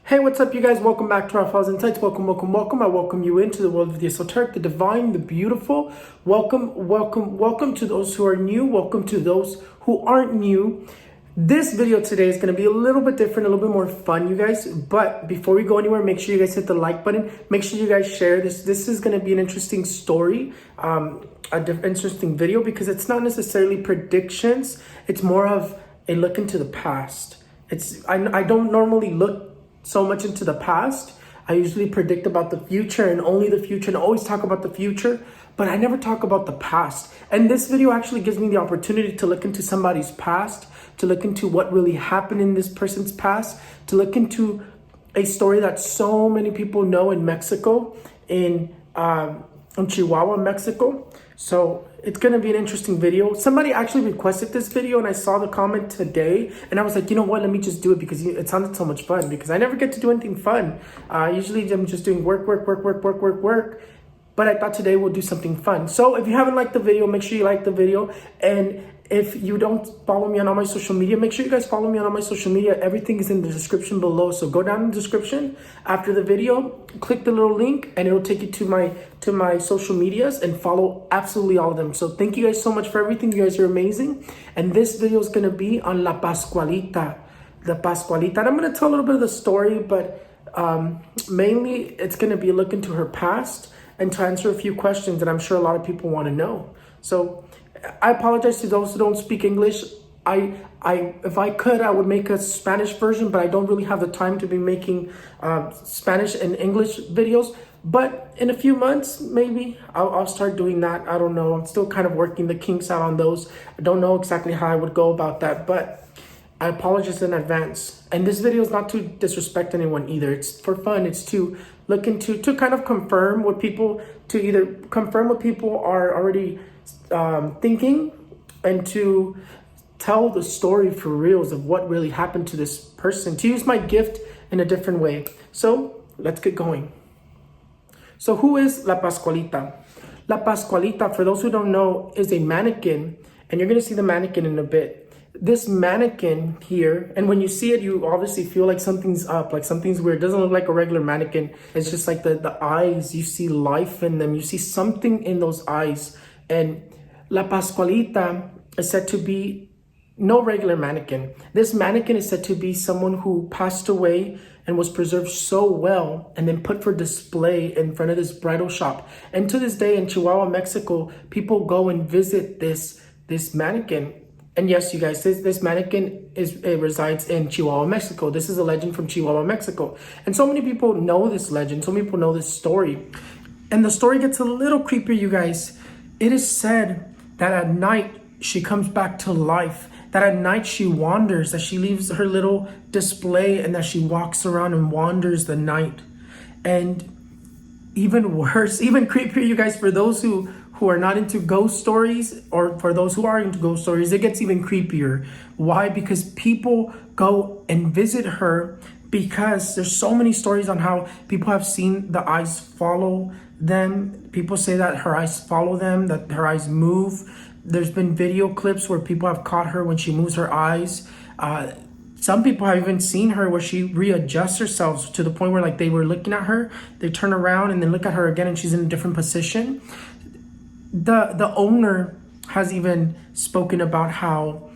Hey, what's up, you guys? Welcome back to Raphaelsinsights. Welcome. I welcome you into the world of the esoteric, the divine, the beautiful. Welcome to those who are new. Welcome to those who aren't new. This video today is going to be a little bit different, a little bit more fun, you guys. But before we go anywhere, make sure you guys hit the like button. Make sure you guys share this. This is going to be an interesting story, interesting video, because it's not necessarily predictions. It's more of a look into the past. I don't normally look so much into the past. I usually predict about the future and only the future, and always talk about the future, but I never talk about the past. And this video actually gives me the opportunity to look into somebody's past, to look into what really happened in this person's past, to look into a story that so many people know in Mexico, in Chihuahua, Mexico. So it's going to be an interesting video. Somebody actually requested this video and I saw the comment today and I was like, you know what, let me just do it because it sounded so much fun, because I never get to do anything fun. Usually I'm just doing work. But I thought today we'll do something fun. So if you haven't liked the video, make sure you like the video. And if you don't follow me on all my social media, make sure you guys follow me on all my social media. Everything is in the description below. So go down in the description after the video, click the little link, and it'll take you to my social medias and follow absolutely all of them. So thank you guys so much for everything. You guys are amazing. And this video is going to be on La Pascualita. The Pascualita. And I'm going to tell a little bit of the story, but mainly it's going to be a look into her past and to answer a few questions that I'm sure a lot of people want to know. So I apologize to those who don't speak English. If I could, I would make a Spanish version, but I don't really have the time to be making Spanish and English videos. But in a few months, maybe I'll start doing that. I don't know. I'm still kind of working the kinks out on those. I don't know exactly how I would go about that, but I apologize in advance. And this video is not to disrespect anyone either. It's for fun. It's to look into, to kind of confirm what people, to either confirm what people are already thinking, and to tell the story for reals of what really happened to this person, to use my gift in a different way. So let's get going. So who is La Pascualita? La Pascualita, for those who don't know, is a mannequin, and you're going to see the mannequin in a bit. This mannequin here, and when you see it, you obviously feel like something's up, like something's weird. It doesn't look like a regular mannequin. It's just like the eyes, you see life in them. You see something in those eyes. And La Pascualita is said to be no regular mannequin. This mannequin is said to be someone who passed away and was preserved so well and then put for display in front of this bridal shop. And to this day in Chihuahua, Mexico, people go and visit this mannequin. And yes, you guys, this mannequin resides in Chihuahua, Mexico. This is a legend from Chihuahua, Mexico. And so many people know this legend. So many people know this story. And the story gets a little creepier, you guys. It is said that at night she comes back to life. That at night she wanders, that she leaves her little display and that she walks around and wanders the night. And even worse, even creepier, you guys, for those who are not into ghost stories, or for those who are into ghost stories, it gets even creepier. Why? Because people go and visit her, because there's so many stories on how people have seen the eyes follow them. People say that her eyes follow them, that her eyes move. There's been video clips where people have caught her when she moves her eyes. Some people have even seen her where she readjusts herself to the point where, like, they were looking at her, they turn around and then look at her again and she's in a different position. The owner has even spoken about how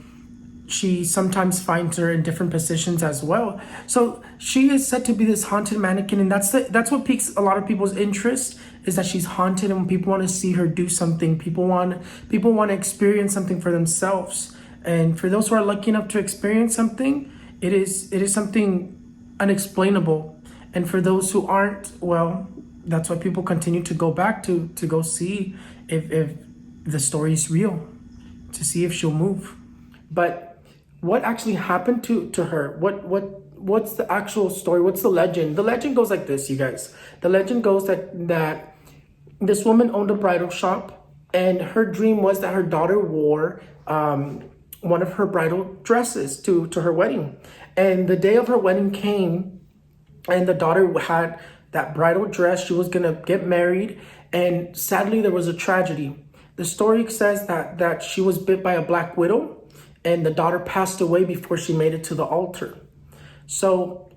she sometimes finds her in different positions as well. So she is said to be this haunted mannequin, and that's what piques a lot of people's interest, is that she's haunted, and people want to see her do something. People want to experience something for themselves. And for those who are lucky enough to experience something, it is something unexplainable. And for those who aren't, well, that's why people continue to go back to go see if the story is real, to see if she'll move. But what actually happened to her? What's the actual story? What's the legend? The legend goes like this, you guys. The legend goes that this woman owned a bridal shop, and her dream was that her daughter wore one of her bridal dresses to her wedding. And the day of her wedding came, and the daughter had that bridal dress. She was gonna get married, and sadly there was a tragedy. The story says that she was bit by a black widow, and the daughter passed away before she made it to the altar. So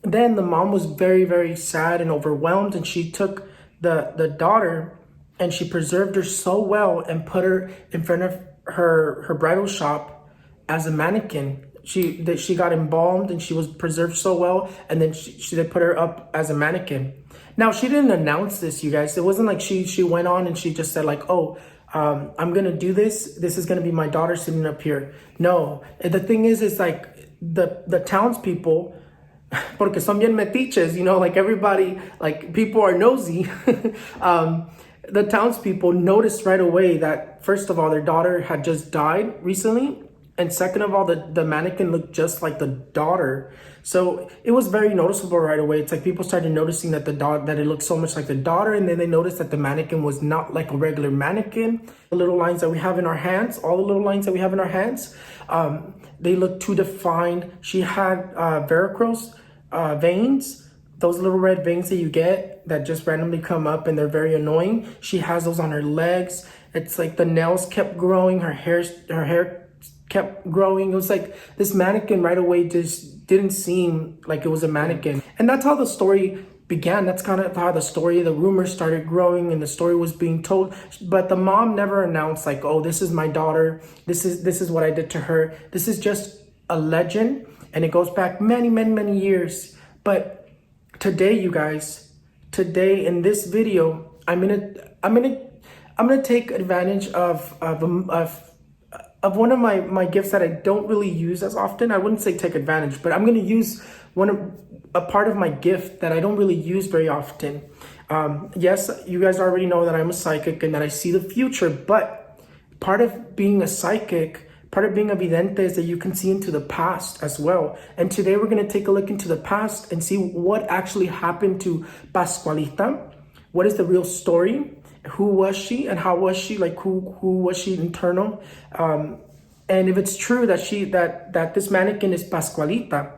then the mom was very, very sad and overwhelmed, and she took the daughter and she preserved her so well and put her in front of her bridal shop as a mannequin. She got embalmed and she was preserved so well, and then they put her up as a mannequin. Now, she didn't announce this, you guys. It wasn't like she went on and she just said like, oh, I'm gonna do this. This is gonna be my daughter sitting up here. No, the thing is like the townspeople, porque son bien metiches, you know, like everybody, like people are nosy. The townspeople noticed right away that, first of all, their daughter had just died recently. And second of all, the mannequin looked just like the daughter. So it was very noticeable right away. It's like people started noticing that that it looked so much like the daughter. And then they noticed that the mannequin was not like a regular mannequin. The little lines that we have in our hands, all the little lines that we have in our hands, they look too defined. She had varicose veins. Those little red veins that you get that just randomly come up and they're very annoying. She has those on her legs. It's like the nails kept growing. Her hair kept growing. It was like this mannequin right away just didn't seem like it was a mannequin. And that's how the story began. That's kind of how the rumors started growing and the story was being told. But the mom never announced like, oh, this is my daughter. This is what I did to her. This is just a legend. And it goes back many, many, many years. But today, you guys, today in this video, I'm gonna take advantage of one of my gifts that I don't really use as often. I wouldn't say take advantage, but I'm gonna use a part of my gift that I don't really use very often. Yes, you guys already know that I'm a psychic and that I see the future, but part of being a psychic, part of being a vidente is that you can see into the past as well. And today we're going to take a look into the past and see what actually happened to Pascualita. What is the real story? Who was she and how was she? Like who was she internal? And if it's true that that this mannequin is Pascualita.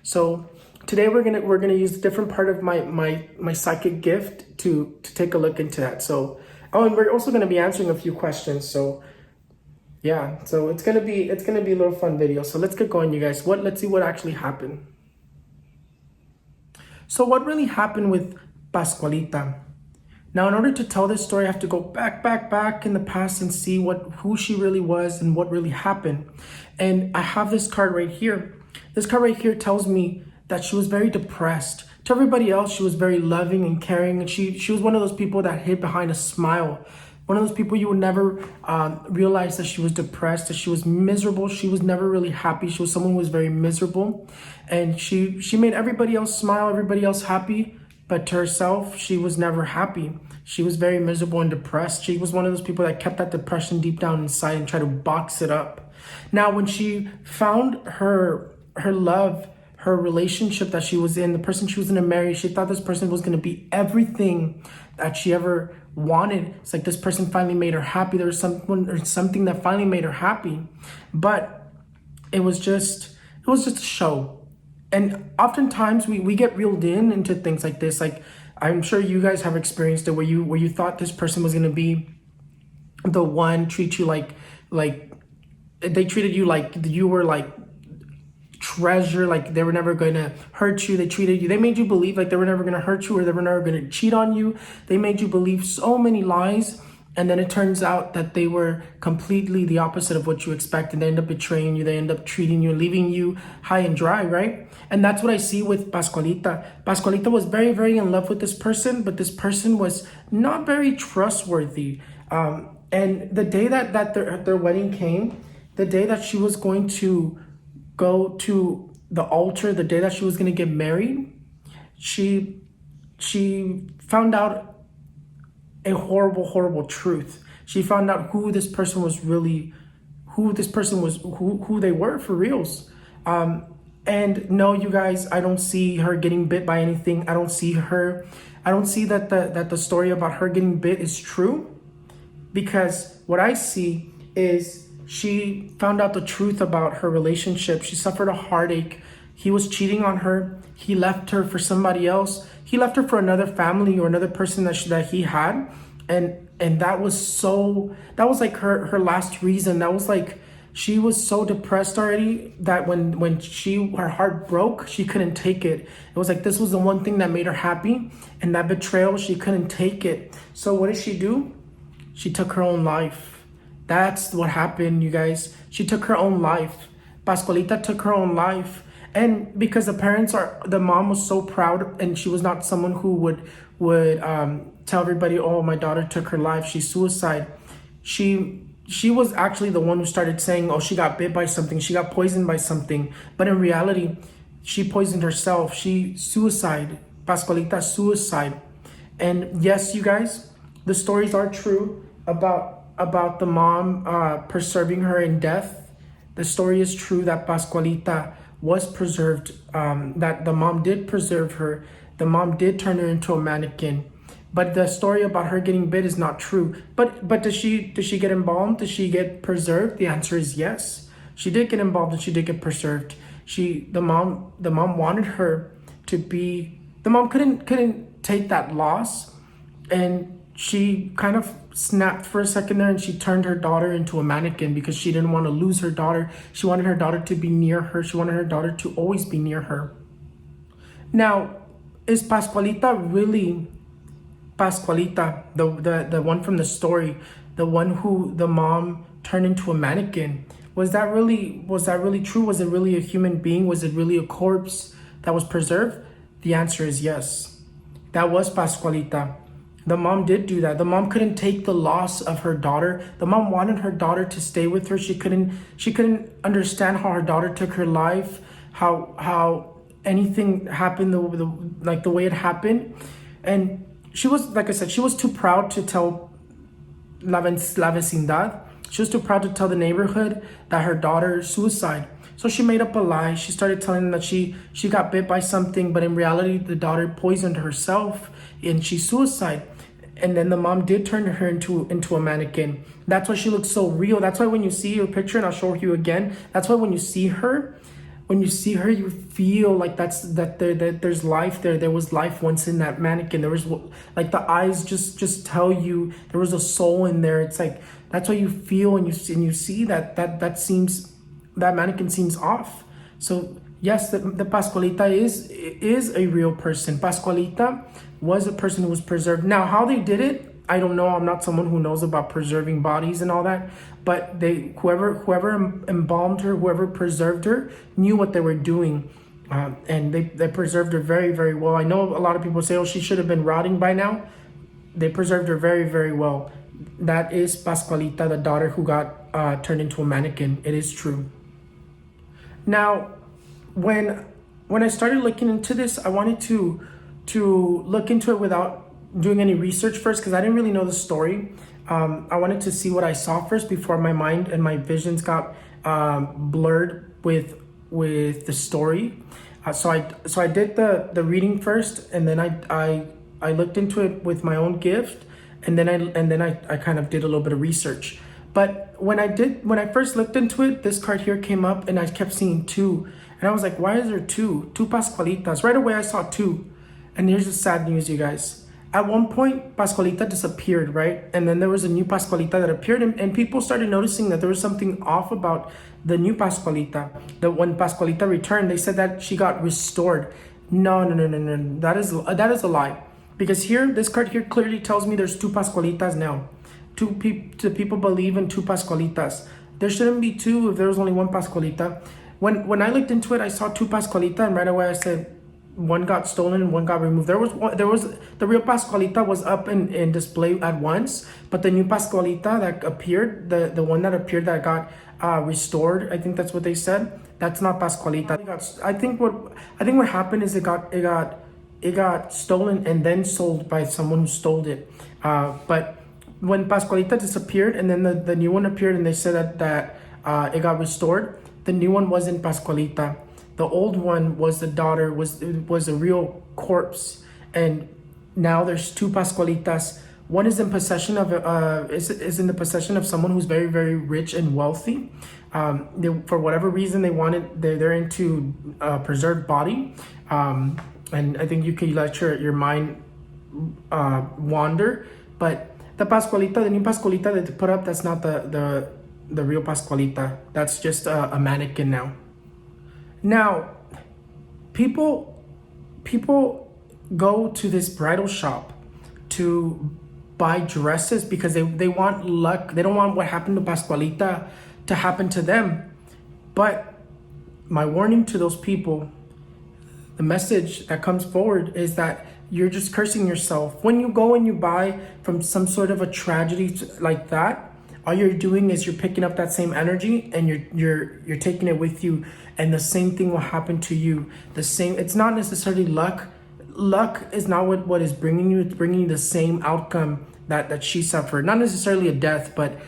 So today we're gonna use a different part of my psychic gift to take a look into that. So and we're also gonna be answering a few questions. So yeah, so it's gonna be a little fun video. So let's get going, you guys. Let's see what actually happened. So what really happened with Pascualita? Now, in order to tell this story, I have to go back in the past and see who she really was and what really happened. And I have this card right here. This card right here tells me that she was very depressed. To everybody else, she was very loving and caring, and she was one of those people that hid behind a smile. One of those people you would never realize that she was depressed, that she was miserable. She was never really happy. She was someone who was very miserable. And she made everybody else smile, everybody else happy. But to herself, she was never happy. She was very miserable and depressed. She was one of those people that kept that depression deep down inside and tried to box it up. Now, when she found her love, her relationship that she was in, the person she was going to marry, she thought this person was going to be everything that she ever wanted. It's like this person finally made her happy. There was something that finally made her happy, but it was just a show. And oftentimes we get reeled into things like this. Like I'm sure you guys have experienced it where you thought this person was going to be the one, treat you like they treated you like you were like treasure, like they were never going to hurt you. They made you believe like they were never going to hurt you or they were never going to cheat on you. They made you believe so many lies, and then it turns out that they were completely the opposite of what you expected. They end up betraying you. They end up treating you, leaving you high and dry, right? And that's what I see with Pascualita. Pascualita was very, very in love with this person, but this person was not very trustworthy. And the day that their wedding came, the day that she was going to go to the altar, the day that she was going to get married, she found out a horrible truth. She found out who this person was really, who they were for reals. And no, you guys, I don't see her getting bit by anything. I don't see that the story about her getting bit is true, because what I see is she found out the truth about her relationship. She suffered a heartache. He was cheating on her. He left her for somebody else. He left her for another family or another person that he had. And that was like her last reason. That was like She was so depressed already that when her heart broke, she couldn't take it. It was like this was the one thing that made her happy, and that betrayal, she couldn't take it. So what did she do? She took her own life. That's what happened, you guys. She took her own life. Pascualita took her own life. And because the mom was so proud, and she was not someone who would tell everybody, oh, my daughter took her life, she's suicide. She was actually the one who started saying, oh, she got bit by something, she got poisoned by something. But in reality, she poisoned herself. She suicide. Pascualita suicide. And yes, you guys, the stories are true about the mom preserving her in death. The story is true that Pascualita was preserved, that the mom did preserve her. The mom did turn her into a mannequin. But the story about her getting bit is not true. But does she get embalmed? Does she get preserved? The answer is yes. She did get embalmed and she did get preserved. The mom wanted her to be. The mom couldn't take that loss, and she kind of snapped for a second there, and she turned her daughter into a mannequin because she didn't want to lose her daughter. She wanted her daughter to be near her. She wanted her daughter to always be near her. Now, is Pascualita really Pascualita, the one from the story, the one who the mom turned into a mannequin? Was that really true? Was it really a human being? Was it really a corpse that was preserved? The answer is yes. That was Pascualita. The mom did do that. The mom couldn't take the loss of her daughter. The mom wanted her daughter to stay with her. She couldn't understand how her daughter took her life, how anything happened the way it happened. And she was, like I said, she was too proud to tell la vecindad. She was too proud to tell the neighborhood that her daughter suicide. So she made up a lie. She started telling them that she got bit by something, but in reality, the daughter poisoned herself and she suicide. And then the mom did turn her into a mannequin. That's why she looks so real. That's why when you see her picture, and I'll show you again, that's why when you see her, you feel like there's life there. There was life once in that mannequin. There was, like, the eyes just tell you there was a soul in there. It's like, that's what you feel, and you see that mannequin seems off. So yes, the Pascualita is a real person. Pascualita was a person who was preserved. Now, how they did it, I don't know. I'm not someone who knows about preserving bodies and all that. But whoever embalmed her, whoever preserved her, knew what they were doing. And they preserved her very, very well. I know a lot of people say, oh, she should have been rotting by now. They preserved her very, very well. That is Pascualita, the daughter who got turned into a mannequin. It is true. Now, when I started looking into this, I wanted to look into it without doing any research first, because I didn't really know the story. I wanted to see what I saw first before my mind and my visions got blurred with the story. So I did the reading first, and then I looked into it with my own gift, and then I kind of did a little bit of research. But when I first looked into it, this card here came up, and I kept seeing two, and I was like, why is there two Pascualitas? Right away I saw two, and here's the sad news, you guys. At one point, Pascualita disappeared, right? And then there was a new Pascualita that appeared, and people started noticing that there was something off about the new Pascualita. That when Pascualita returned, they said that she got restored. No. That is a lie. Because here, this card here clearly tells me there's two Pascualitas now. People believe in two Pascualitas. There shouldn't be two if there was only one Pascualita. When I looked into it, I saw two Pascualita, and right away I said, one got stolen and one got removed. There was the real Pascualita was up in display at once, but the new Pascualita that appeared, the one that appeared that got restored, I think that's what they said, that's not Pascualita. I think what happened is it got stolen and then sold by someone who stole it. But when Pascualita disappeared and then the new one appeared, and they said that it got restored, the new one wasn't Pascualita. The old one was the daughter, was a real corpse, and now there's two Pascualitas. One is in possession of is in the possession of someone who's very, very rich and wealthy. For whatever reason, they're into preserved body, and I think you can let your mind wander. But the new Pascualita that they put up, that's not the the real Pascualita. That's just a mannequin now. Now, people go to this bridal shop to buy dresses because they want luck. They don't want what happened to Pascualita to happen to them. But my warning to those people, the message that comes forward is that you're just cursing yourself. When you go and you buy from some sort of a tragedy like that, all you're doing is you're picking up that same energy and you're taking it with you, and the same thing will happen to you. It's not necessarily luck. Luck is not what is bringing you. It's bringing you the same outcome that she suffered. Not necessarily a death, but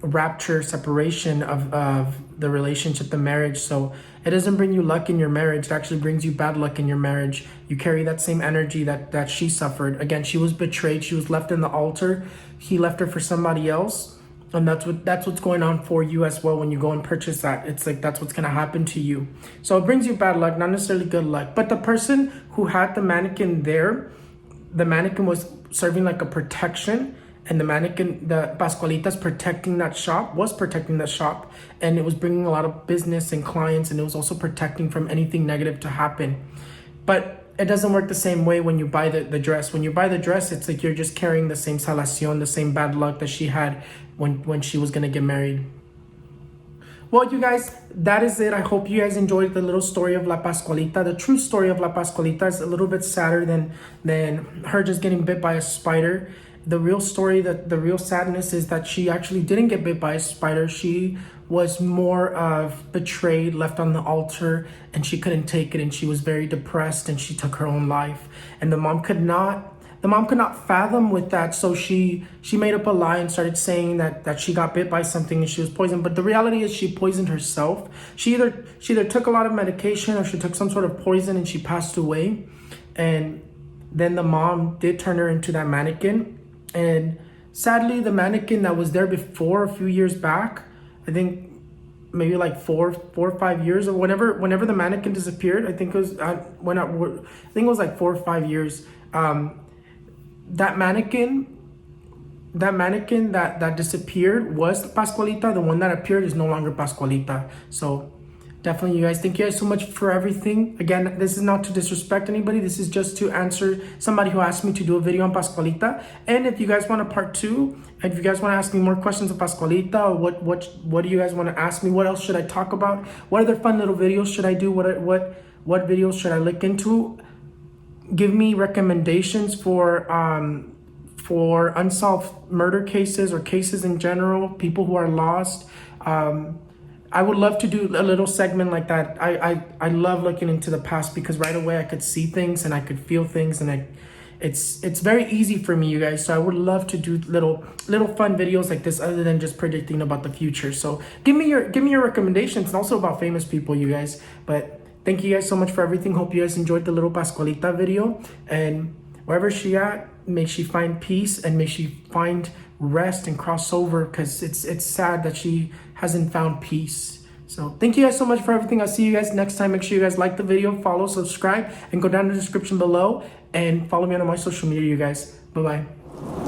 rapture, separation of the relationship, the marriage. So it doesn't bring you luck in your marriage. It actually brings you bad luck in your marriage. You carry that same energy that she suffered. Again, she was betrayed. She was left in the altar. He left her for somebody else. And that's what's going on for you as well when you go and purchase that. It's like that's what's gonna happen to you. So it brings you bad luck, not necessarily good luck. But the person who had the mannequin there, the mannequin was serving like a protection, and the Pascualita's protecting that shop, and it was bringing a lot of business and clients, and it was also protecting from anything negative to happen. But it doesn't work the same way when you buy the dress. When you buy the dress, it's like you're just carrying the same salacion, the same bad luck that she had when she was gonna get married. Well, you guys, that is it. I hope you guys enjoyed the little story of La Pascualita. The true story of La Pascualita is a little bit sadder than her just getting bit by a spider. The real story, the real sadness is that she actually didn't get bit by a spider. She was more of betrayed, left on the altar, and she couldn't take it, and she was very depressed, and she took her own life. And the mom could not fathom with that, so she made up a lie and started saying that she got bit by something and she was poisoned. But the reality is she poisoned herself. She either took a lot of medication or she took some sort of poison and she passed away. And then the mom did turn her into that mannequin. And sadly, the mannequin that was there before, a few years back, I think maybe like four or 5 years, or whenever the mannequin disappeared, I think it was like 4 or 5 years. That mannequin that disappeared was Pascualita. The one that appeared is no longer Pascualita. So definitely, you guys, thank you guys so much for everything. Again, this is not to disrespect anybody. This is just to answer somebody who asked me to do a video on Pascualita. And if you guys want a part 2, and if you guys want to ask me more questions of Pascualita, or what do you guys want to ask me? What else should I talk about? What other fun little videos should I do? What videos should I look into? Give me recommendations for unsolved murder cases or cases in general, people who are lost. I would love to do a little segment like that. I love looking into the past because right away I could see things and I could feel things, and it's very easy for me, you guys. So I would love to do little fun videos like this, other than just predicting about the future. So give me your recommendations, and also about famous people, you guys. But thank you guys so much for everything. Hope you guys enjoyed the little Pascualita video, and wherever she at, may she find peace and may she find rest and cross over, because it's sad that she hasn't found peace. So thank you guys so much for everything. I'll see you guys next time. Make sure you guys like the video, follow, subscribe, and go down in the description below and follow me on my social media, you guys. Bye-bye.